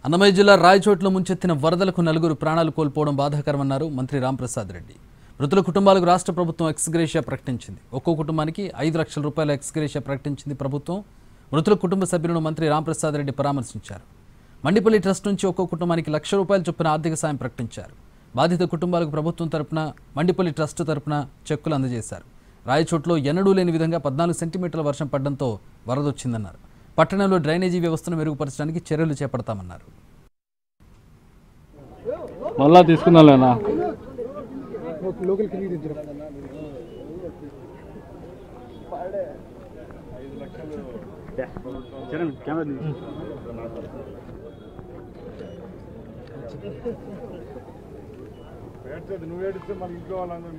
అన్నమయ్య జిల్లా రాయచోట్లో ముంచెత్తిన వరదలకు నలుగురు ప్రాణాలు కోల్పోవడం బాధాకరమన్నారు మంత్రి రాంప్రసాద్ రెడ్డి. మృతుల కుటుంబాలకు రాష్ట్ర ప్రభుత్వం ఎక్స్గ్రేషియా ప్రకటించింది. ఒక్కో కుటుంబానికి 5 లక్షల రూపాయల ఎక్స్గ్రేషియా ప్రకటించింది ప్రభుత్వం. మృతుల కుటుంబ సభ్యులను మంత్రి రాంప్రసాద్ రెడ్డి పరామర్శించారు. మండిపల్లి ట్రస్ట్ నుంచి ఒక్కో కుటుంబానికి ₹1,00,000 చొప్పున ఆర్థిక సాయం ప్రకటించారు. బాధిత కుటుంబాలకు ప్రభుత్వం తరపున మండిపల్లి ట్రస్ట్ తరపున చెక్కులు అందజేశారు. రాయచోట్లో ఎన్నడూ లేని విధంగా 14 సెంటీమీటర్ల వర్షం పడడంతో వరదొచ్చిందన్నారు. పట్టణంలో డ్రైనేజీ వ్యవస్థను మెరుగుపరచడానికి చర్యలు చేపడతామన్నారు. మళ్ళా తీసుకున్నాలేనా నువ్వేడిస్తే మన ఇంట్లో వాళ్ళందరూ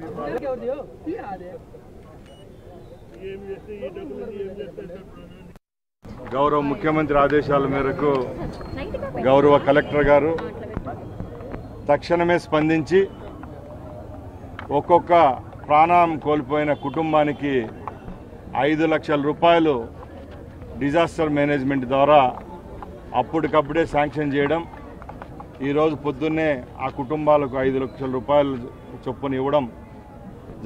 గౌరవ ముఖ్యమంత్రి ఆదేశాల మేరకు గౌరవ కలెక్టర్ గారు తక్షణమే స్పందించి ఒక్కొక్క ప్రాణం కోల్పోయిన కుటుంబానికి 5 లక్షల రూపాయలు డిజాస్టర్ మేనేజ్మెంట్ ద్వారా అప్పటికప్పుడే శాంక్షన్ చేయడం, ఈరోజు పొద్దున్నే ఆ కుటుంబాలకు 5 లక్షల రూపాయలు చొప్పున ఇవ్వడం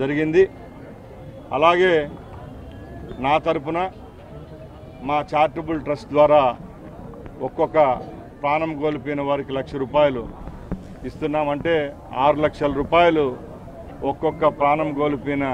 జరిగింది. అలాగే నా తరపున మా చారిటబుల్ ట్రస్ట్ ద్వారా ఒక్కొక్క ప్రాణం కోల్పోయిన వారికి ₹1,00,000 ఇస్తున్నామంటే 6 లక్షల రూపాయలు ఒక్కొక్క ప్రాణం కోల్పోయిన